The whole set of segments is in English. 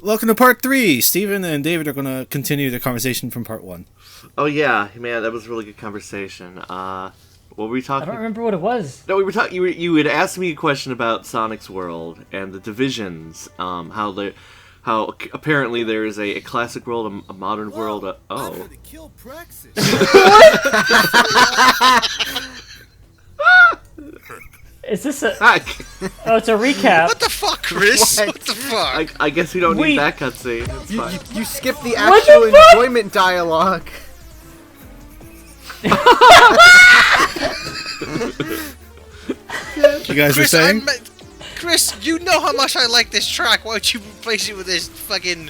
Welcome to part 3. Steven and David are going to continue the conversation from part 1. Oh yeah, man, that was a really good conversation. What were we talking? I don't remember what it was. No, we were talking. You had asked me a question about Sonic's world and the divisions. How apparently there is a classic world, a modern world. Oh. Is this a... Oh, it's a recap. What the fuck, Chris? What the fuck? I guess we don't need that cutscene. You skipped the actual enjoyment dialogue. You guys are saying? Chris, you know how much I like this track. Why don't you replace it with this fucking...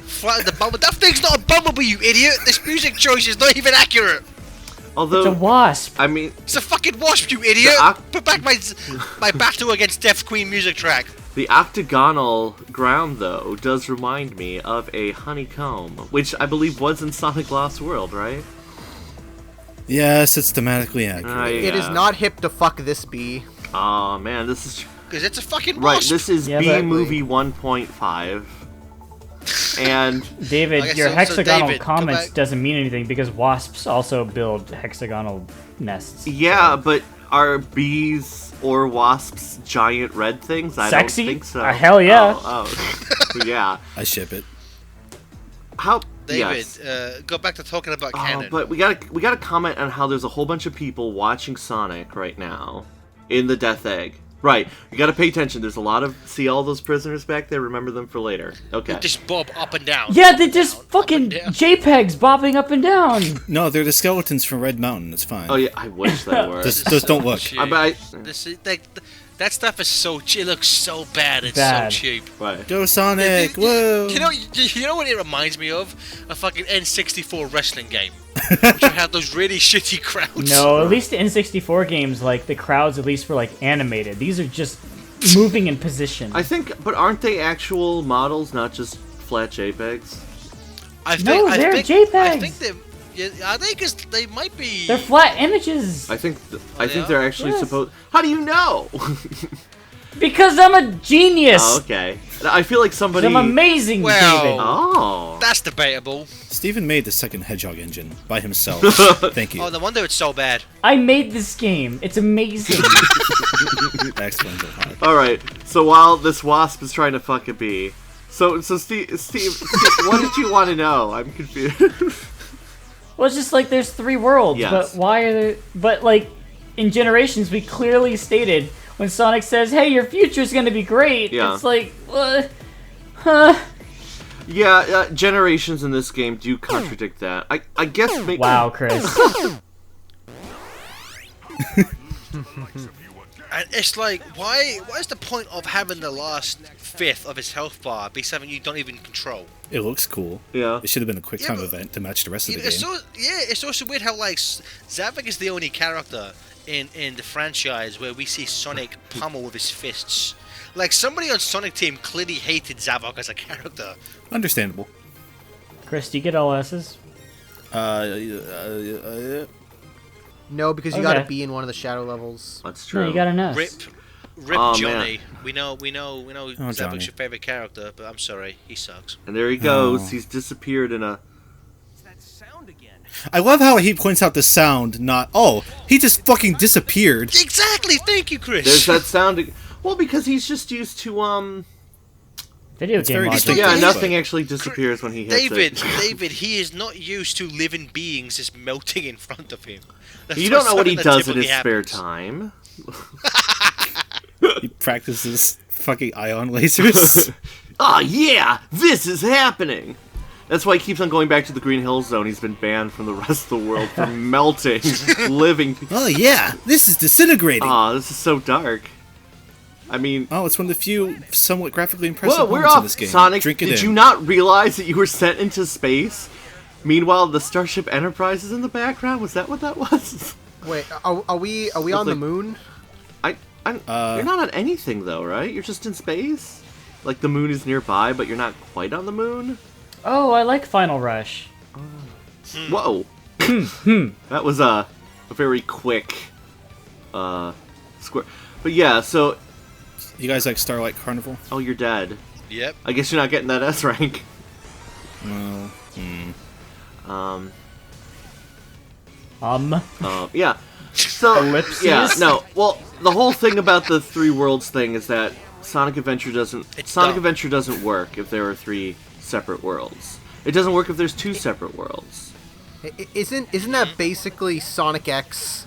Flat the bumble? That thing's not a bumblebee, you idiot! This music choice is not even accurate! Although, it's a wasp. I mean... It's a fucking wasp, you idiot! Put back my battle against Death Queen music track. The octagonal ground, though, does remind me of a honeycomb, which I believe was in Sonic Lost World, right? Yes, it's thematically accurate. It is not hip to fuck this bee. Oh man, this is... Because it's a fucking wasp! Right, this is B-Movie 1.5. And David, Okay, your so hexagonal David, comments come doesn't mean anything because wasps also build hexagonal nests. yeah, but are bees or wasps giant red things? I Sexy? don't think so. Hell yeah. Oh, yeah. I ship it. How? David, Yes. go back to talking about canon. But we gotta comment on how there's a whole bunch of people watching Sonic right now in the Death Egg. Right, you gotta pay attention. There's a lot of... See all those prisoners back there? Remember them for later. Okay. Just bob up and down. Yeah, they're just fucking JPEGs bobbing up and down. No, they're the skeletons from Red Mountain. It's fine. Oh yeah, I wish they were. Just don't look. Cheap. This is, that stuff is so cheap. It looks so bad. It's Bad. so cheap. Right. Go Sonic! Whoa! You know what it reminds me of? A fucking N64 wrestling game. Which had those really shitty crowds. No, at least the N64 games, like, the crowds at least were, like, animated. These are just moving in position. I think, but aren't they actual models, not just flat JPEGs? No, they're JPEGs. I think they're... Yeah, are they? Because they might be... They're flat images. I think they they're actually Yes. supposed... How do you know? Because I'm a genius. Oh, okay. I feel like somebody... I'm amazing, Well- David. Oh. That's debatable. Steven made the second Hedgehog engine by himself. Thank you. Oh, no wonder it's so bad. I made this game. It's amazing. That explains a lot. Alright, so while this wasp is trying to fuck a bee... So Steve, what did you want to know? I'm confused. Well, it's just like there's 3 worlds, Yes. but why are there... But, like, in Generations, we clearly stated when Sonic says, hey, your future's gonna be great, Yeah. it's like, what? Huh? Yeah, generations in this game do contradict that. I guess... Wow, Chris. And it's like, why is the point of having the last fifth of his health bar be something you don't even control? It looks cool. Yeah. It should have been a quick time but- event to match the rest of the It's game. it's also weird how, like, Zavok is the only character in the franchise where we see Sonic pummel with his fists. Like, somebody on Sonic Team clearly hated Zavok as a character. Understandable. Chris, do you get all S's? No, because you Okay. gotta be in one of the shadow levels. That's true. No, you got an S. Rip Oh, Johnny. We know Zavok's Johnny. your favorite character, but I'm sorry, he sucks. And there he goes. Oh. He's disappeared in a... I love how he points out the sound, not... Oh, he just fucking disappeared. Exactly, thank you, Chris. There's that sound... Well, because he's just used to, Video It's game very logic. distinct. Yeah, David. nothing actually disappears when he hits it. David, he is not used to living beings just melting in front of him. That's You not don't know what he something that does in his typically spare happens. time. He practices fucking ion lasers. Ah, yeah! This is happening! That's why he keeps on going back to the Green Hill Zone. He's been banned from the rest of the world for melting living... Oh yeah, this is disintegrating. Ah, this is so dark. I mean... Oh, it's one of the few somewhat graphically impressive Whoa, we're moments in off, this game. Sonic! Drink it Did in. you not realize that you were sent into space? Meanwhile, the Starship Enterprise is in the background? Was that what that was? Wait, are we on the like- moon? You're not on anything, though, right? You're just in space? Like, the moon is nearby, but you're not quite on the moon? Oh, I like Final Rush. Whoa! That was a very quick square. But yeah, so... You guys like Starlight Carnival? Oh, you're dead. Yep. I guess you're not getting that S rank. Well, Yeah. So, Ellipses? yeah, no. Well, the whole thing about the 3 worlds thing is that Sonic Adventure doesn't work if there are 3 separate worlds. It doesn't work if there's 2 separate worlds. Isn't that basically Sonic X,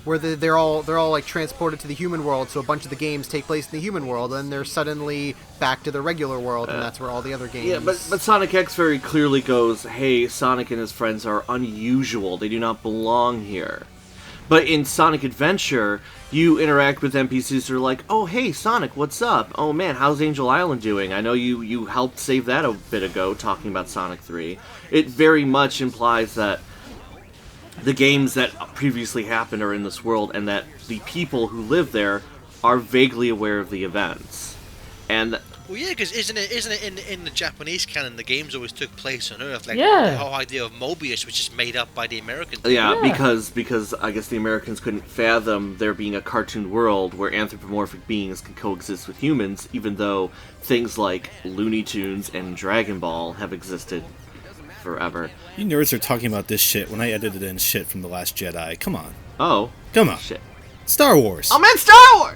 where they're all like transported to the human world, so a bunch of the games take place in the human world, and they're suddenly back to the regular world, and that's where all the other games. Yeah, but Sonic X very clearly goes, hey, Sonic and his friends are unusual. They do not belong here. But in Sonic Adventure, you interact with NPCs who are like, oh, hey, Sonic, what's up? Oh, man, how's Angel Island doing? I know you helped save that a bit ago, talking about Sonic 3. It very much implies that the games that previously happened are in this world, and that the people who live there are vaguely aware of the events. And Well, yeah, because isn't it in the Japanese canon the games always took place on Earth? Like Yeah. the whole idea of Mobius was just made up by the Americans. yeah, Yeah. because I guess the Americans couldn't fathom there being a cartoon world where anthropomorphic beings can coexist with humans, even though things like Looney Tunes and Dragon Ball have existed forever. you nerds are talking about this shit when I edited in shit from The Last Jedi. Come on. Oh, Come on. shit. Star Wars. I'm in Star Wars!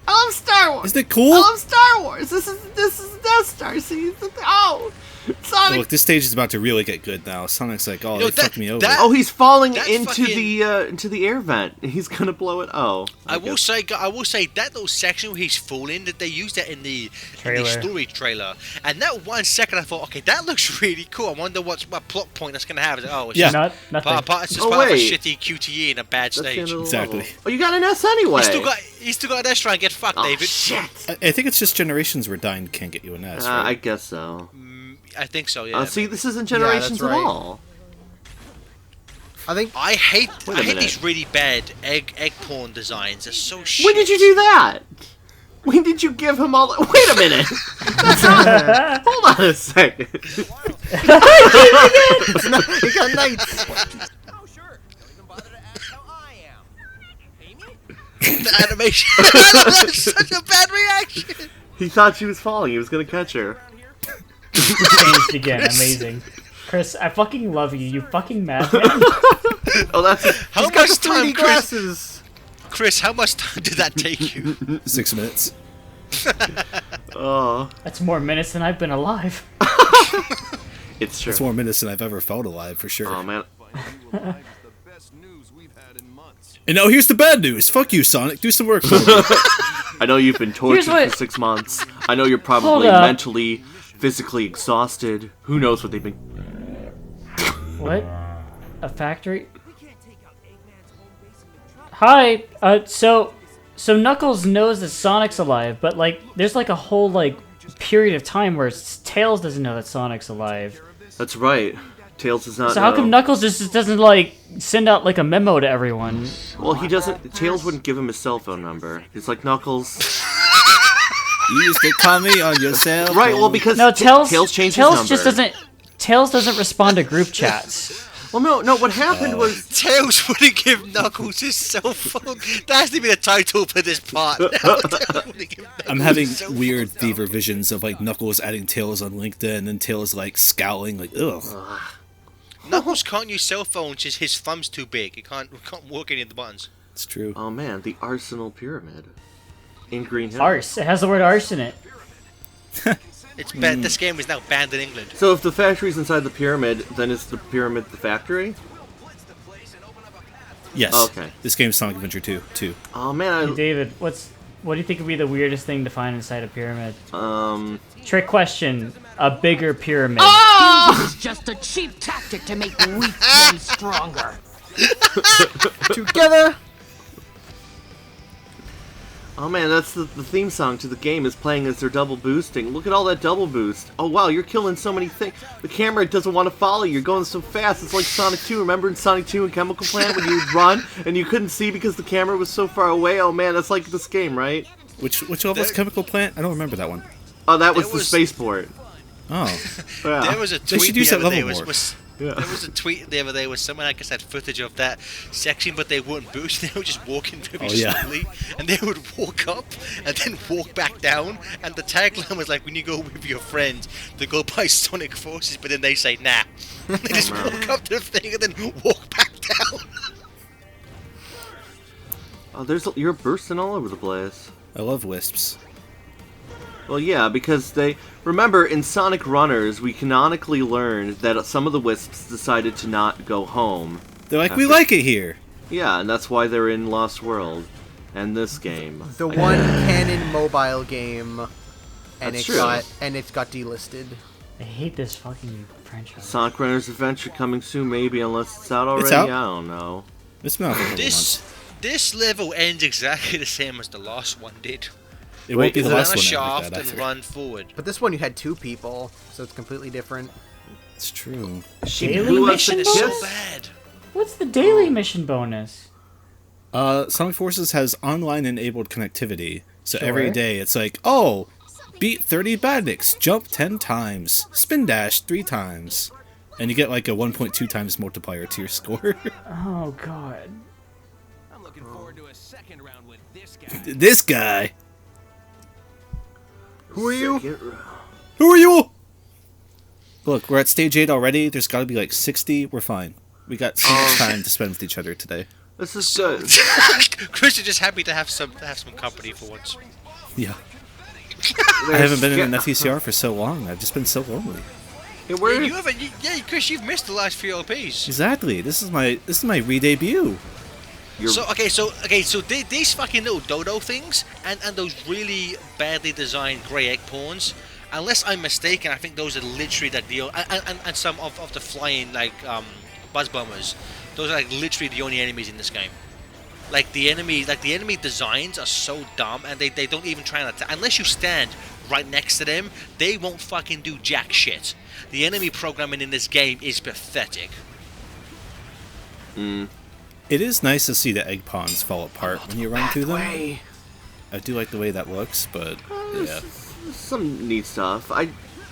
I love Star Wars! Isn't it cool? I love Star Wars! This is Death Star scene. Oh! Sonic! Look, this stage is about to really get good now. Sonic's like, oh, Yo, they fucked me over. Oh, he's falling That's into fucking- into the air vent. He's gonna blow it. Oh, I will say that little section where he's falling, that they used that in the Trailer. story trailer. And that 1 second, I thought, okay, that looks really cool. I wonder what plot point that's gonna have. It's like, oh, it's Yeah. just Nothing. it's just Oh, part of a wait. shitty QTE in a bad that's the stage. end of the Exactly. level. Oh, you got an S anyway. He's still got an extra and get fucked, Oh, David. shit. I think it's just Generations where Dyne can't get you an S, right? I guess so. I think so, yeah. See, this isn't Yeah, Generations that's at right. all. I think I hate Wait a minute. these really bad egg porn designs. They're so shit. When did you do that? When did you give him all? Wait a minute. That's not. Hold on a second. he got knights. Oh, sure. Don't even bother to ask how I am. Pay me? The animation? That's such a bad reaction. He thought she was falling. He was gonna catch her. Changed again. Amazing. Chris, I fucking love you. You fucking madman. Oh, that's. How He's got much the time, 3D glasses. Chris? How much time did that take you? 6 minutes. Oh, That's more minutes than I've been alive. it's true. It's more minutes than I've ever felt alive, for sure. Oh man. And now here's the bad news. Fuck you, Sonic. Do some work for me. I know you've been tortured what- for 6 months. I know you're probably Hold up. mentally, physically exhausted. Who knows what they've been. What? A factory? Hi. So Knuckles knows that Sonic's alive, but like, there's like a whole like period of time where Tails doesn't know that Sonic's alive. That's right. Tails does not. So how know. come Knuckles just doesn't like send out like a memo to everyone? Well, he doesn't. Tails wouldn't give him his cell phone number. He's like, Knuckles. You used to call me on your cell Right. Well, phone. because No, Tails changed his Tails number. just doesn't. Tails doesn't respond to group chats. Well, no. What happened was. Tails wouldn't give Knuckles his cell phone. That has to be the title for this part. I'm having weird fever visions of like Knuckles adding Tails on LinkedIn and Tails like scowling like, ugh. Knuckles can't use cell phones. His thumb's too big. He can't work any of the buttons. It's true. Oh man, the Arsenal Pyramid in Green Hill. Arse. It has the word arse in it. It's bad. This game is now banned in England. So if the factory's inside the pyramid, then is the pyramid the factory? Yes. Okay. This game's Sonic Adventure 2, too. Oh man, Hey, David, what do you think would be the weirdest thing to find inside a pyramid? I Trick question. A bigger pyramid. It's just a cheap tactic to make weak men stronger. Together. Oh man, that's the theme song to the game is playing as they're double boosting. Look at all that double boost. Oh wow, you're killing so many things. The camera doesn't want to follow you. You're going so fast. It's like Sonic 2. Remember in Sonic 2 and Chemical Plant when you would run and you couldn't see because the camera was so far away? Oh man, that's like this game, right? Which level's Chemical Plant? I don't remember that one. Oh, that was That the was- spaceport. Oh. Yeah. There was a They tweet should use the that other day. level Was, more. Yeah. There was a tweet the other day where someone, I guess, had footage of that section, but they weren't boost. They were just walking very slowly, and they would walk up and then walk back down. And the tagline was like, "When you go with your friends, to go buy Sonic Forces," but then they say, "Nah." They just walk up to the thing and then walk back down. Oh, you're bursting all over the place. I love wisps. Well, yeah, because remember, in Sonic Runners, we canonically learned that some of the Wisps decided to not go home. They're like, we like it here. Yeah, and that's why they're in Lost World and this game. The one canon mobile game, and That's it true. got delisted. I hate this fucking franchise. Sonic Runners Adventure coming soon, maybe, unless it's out already. It's out. I don't know. It's been out for a couple months. This level ends exactly the same as the last one did. It won't be the Run last a one shaft like that, and either. run forward. But this one you had 2 people, so it's completely different. It's true. Daily Who wants mission to It's so bonus? bad. What's the daily mission bonus? Sonic Forces has online enabled connectivity, so Sure. every day it's like, oh, beat 30 badniks, jump 10 times, spin dash 3 times, and you get like a 1.2 times multiplier to your score. Oh god. I'm looking forward to a second round with this guy. This guy. Who are you? Who are you? Look, we're at stage 8 already. There's got to be like 60. We're fine. We got so much time to spend with each other today. This is good. Chris is just happy to have some company for once. Yeah. I haven't been in an FTCR for so long. I've just been so lonely. Hey, where Yeah, you haven't. Chris, you've missed the last few LPs. Exactly. This is my re-debut. So these fucking little dodo things and those really badly designed grey egg pawns. Unless I'm mistaken, I think those are literally like and some of the flying like buzz bombers. Those are like literally the only enemies in this game. Like the enemy designs are so dumb, and they don't even try and attack. Unless you stand right next to them, they won't fucking do jack shit. The enemy programming in this game is pathetic. It is nice to see the egg pawns fall apart when you run through them. way? I do like the way that looks, but yeah. Some neat stuff. I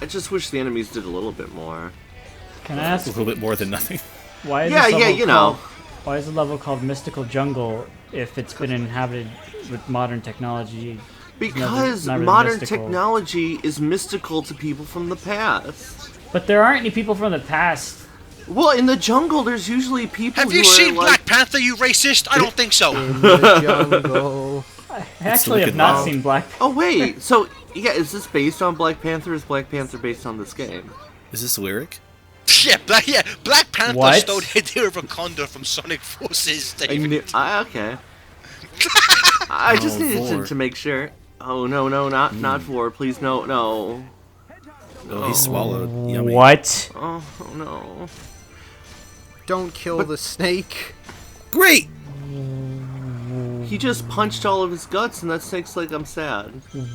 just wish the enemies did a little bit more. Can I ask A little bit more than nothing. why is Yeah, this yeah, level you know. why is the level called Mystical Jungle if it's been inhabited with modern technology? Because not really modern mystical. technology is mystical to people from the past. But there aren't any people from the past. Well, in the jungle, there's usually people Have who you are seen like, Black Panther, you racist? I don't think so. In the jungle. I actually have wicked not wild. seen Black. Oh wait, so yeah, is this based on Black Panther? Is Black Panther based on this game? Is this lyric? Black Panther What? stole the idea of Wakanda from Sonic Forces. David. Okay. I just Oh, needed Vor. to make sure. Oh no, not Vor, please no. Oh, he swallowed. Yummy. What? Oh no. Don't kill the snake. Great! He just punched all of his guts, and that snake's like, I'm sad.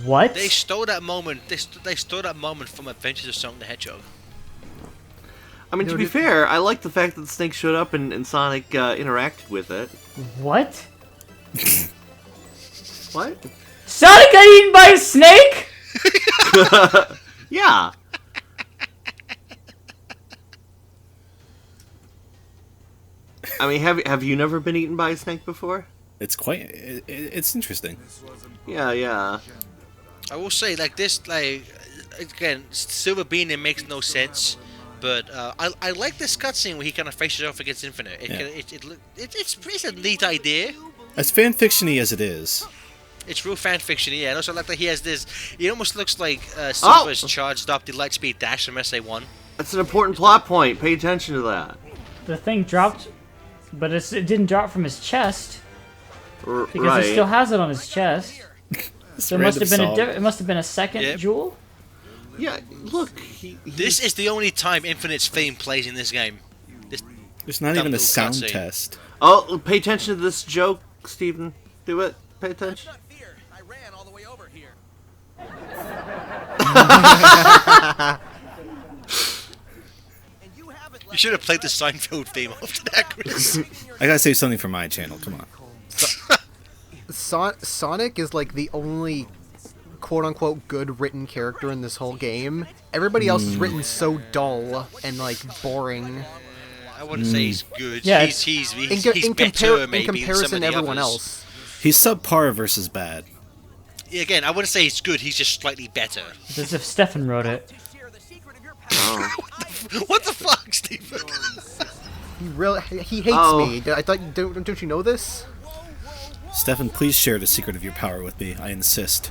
What? They stole that moment. They stole that moment from Adventures of Sonic the Hedgehog. I mean, to be fair, I like the fact that the snake showed up and Sonic interacted with it. What? What? Sonic got eaten by a snake? Yeah. I mean, have you never been eaten by a snake before? It's it's interesting. Yeah. I will say, like this, like again, Silver Bean. It makes no sense, but I like this cutscene where he kind of faces off against Infinite. It's a neat idea. As fan fictiony as it is, It's real fan fiction, yeah. And also, I like that he has this. It almost looks like Silver's charged up the Lightspeed Dash from SA1. That's an important plot point. Pay attention to that. The thing dropped, but it didn't drop from his chest because Right. he still has it on his chest. So it must have been it must have been a second Yep. jewel. Yeah, look. This is the only time Infinite's theme plays in this game. there's not Dumb even a little sound cutscene. test. Oh, pay attention to this joke, Steven. Do it. Pay attention. Not fear. I ran all the way over here. And you haven't You should have played the Seinfeld theme after that, Chris. I gotta save something for my channel. Come on. Sonic is like the only quote-unquote good written character in this whole game. Everybody else is written so dull and, like, boring. I wouldn't say he's good. Yeah, he's In better, maybe, in comparison than to some of the everyone others. else. He's subpar versus bad. Again, I wouldn't say he's good. He's just slightly better. It's as if Stefan wrote it. Oh. What the fuck, Steven? He hates Oh. me. I thought, don't you know this? Stefan, please share the secret of your power with me. I insist.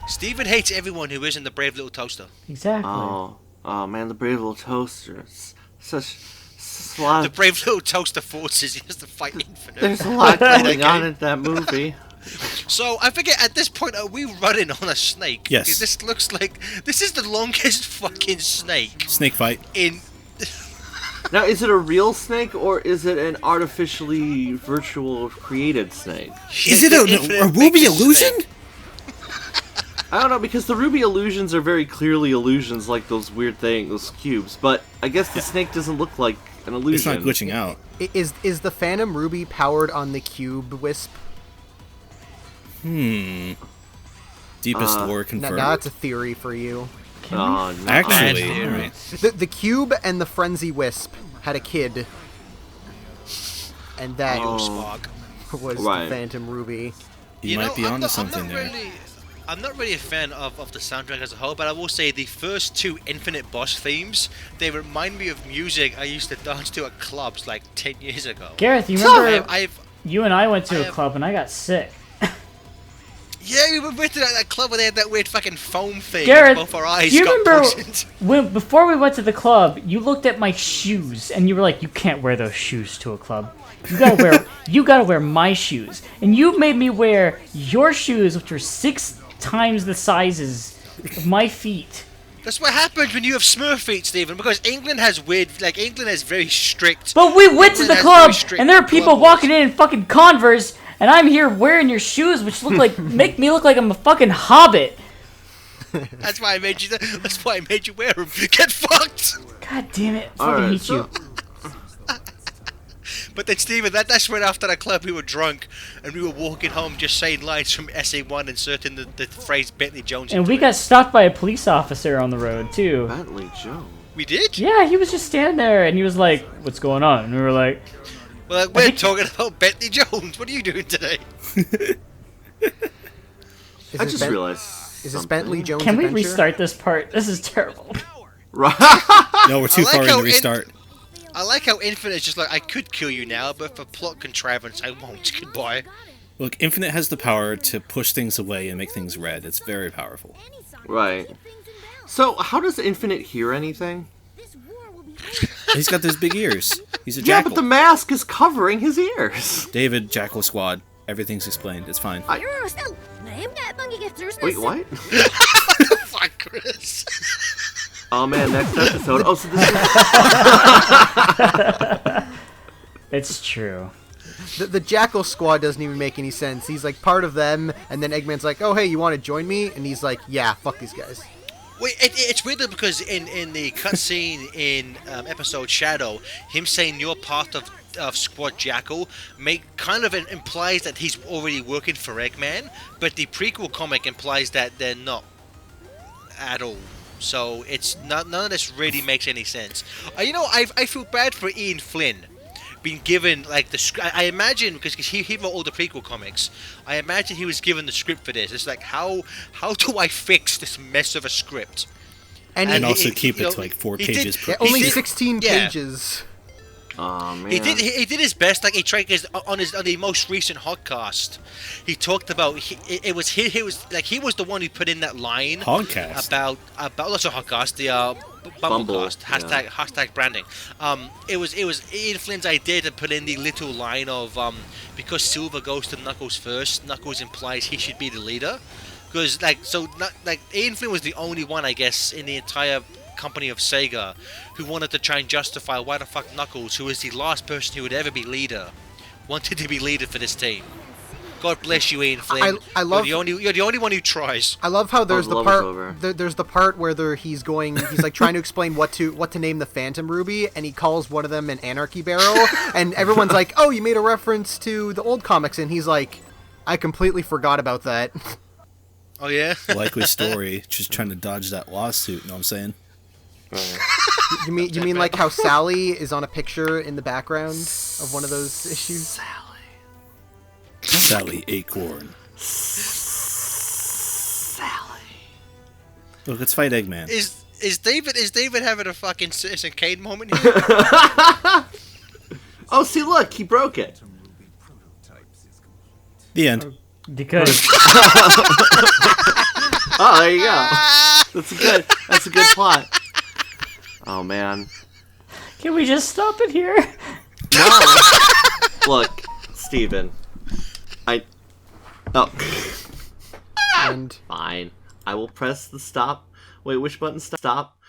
Steven hates everyone who isn't the brave little toaster. Exactly. Oh man, the brave little toaster. It's such a lot. The brave little toaster forces he has to fight Infinite. There's a lot going on in that movie. So I forget at this point, are we running on a snake? Yes. Because this looks like this is the longest fucking snake Snake fight. in. Now, is it a real snake or is it an artificially virtual created snake? Is it a ruby illusion? I don't know, because the ruby illusions are very clearly illusions, like those weird things, those cubes. But I guess the snake doesn't look like an illusion. It's not glitching out. Is the Phantom Ruby powered on the Cube Wisp? Deepest lore Now confirmed. that's a theory for you. Oh, no. Actually, Bad theory. alright. The Cube and the Frenzy Wisp had a kid. And that Spark. was Right. the Phantom Ruby. You might be I'm onto not- something I'm not there. Really, I'm not really a fan of the soundtrack as a whole, but I will say the first two Infinite boss themes, they remind me of music I used to dance to at clubs like 10 years ago. Gareth, you remember I've you and I went to I a have- club and I got sick. Yeah, we went to that club where they had that weird fucking foam thing. Gareth, and both our eyes do you got remember poisoned. when before we went to the club, you looked at my shoes and you were like, "You can't wear those shoes to a club. You gotta wear my shoes." And you made me wear your shoes, which are 6 times the sizes of my feet. That's what happens when you have Smurf feet, Stephen. Because England has England has very strict. But we went to England the has club very strict and there are people club walking laws. in fucking Converse, and I'm here wearing your shoes, which look like make me look like I'm a fucking hobbit. That's why I made you. That's why I made you wear them. Get fucked. God damn it! I fucking Alright, hate so- you. But then, Stephen, that's when after that club we were drunk and we were walking home just saying lines from SA1 inserting the phrase Bentley Jones. And into we it. got stopped by a police officer on the road too. Bentley Joe. We did? Yeah, he was just standing there and he was like, "What's going on?" And we were like, Well, we're talking about Bentley Jones. What are you doing today? Is I this just realized. Is this Bentley Jones "Can we Adventure? restart this part? This is terrible." Right. No, we're too like far in how the restart. I like how Infinite is just like, I could kill you now, but for plot contrivance, I won't. Goodbye. Look, Infinite has the power to push things away and make things red. It's very powerful. Right. So, how does Infinite hear anything? He's got those big ears. He's a Yeah, jackal. but the mask is covering his ears. David, Jackal Squad. Everything's explained. It's fine. Wait, what? Fuck, Chris. Oh man, next episode. Oh, so this is... It's true. The Jackal Squad doesn't even make any sense. He's like part of them, and then Eggman's like, "Oh hey, you want to join me?" And he's like, "Yeah, fuck these guys." Wait, it's weird though, because in the cutscene in episode Shadow, him saying you're part of Squad Jackal kind of implies that he's already working for Eggman, but the prequel comic implies that they're not at all. So it's none of this really makes any sense. I feel bad for Ian Flynn being given like the script. I imagine because he wrote all the prequel comics. I imagine he was given the script for this. It's like how do I fix this mess of a script? And, And he, also keep you it know, to like 4 he did- pages per yeah, only he did- 16 yeah. pages. Oh man. He did his best. Like he tried on the most recent Hotcast. He talked about he was he was the one who put in that line Podcast. about also Hotcast the Bumble, Bumblecast hashtag branding. It was Ian Flynn's idea to put in the little line of because Silver goes to Knuckles first. Knuckles implies he should be the leader because Ian Flynn was the only one I guess in the entire company of Sega who wanted to try and justify why the fuck Knuckles, who is the last person who would ever be leader, wanted to be leader for this team. God bless you, Ian Flynn. I love- you're the only one who tries. I love how there's the the love is part over. there's the part where he's like trying to explain what to name the Phantom Ruby, and he calls one of them an Anarchy Barrel, and everyone's like, "Oh, you made a reference to the old comics," and he's like, "I completely forgot about that." Oh yeah. Likely story, just trying to dodge that lawsuit. Know what I'm saying? You mean like how Sally is on a picture in the background of one of those issues? Sally Acorn. Look, let's fight Eggman. Is David having a fucking Citizen Kane moment here? Oh, see, look, he broke it. The end. Because Oh, there you go. That's a good plot. Oh man. can we just stop it here? No. Look, Steven. Oh. And Fine. I will press the stop. Wait, which button? Stop.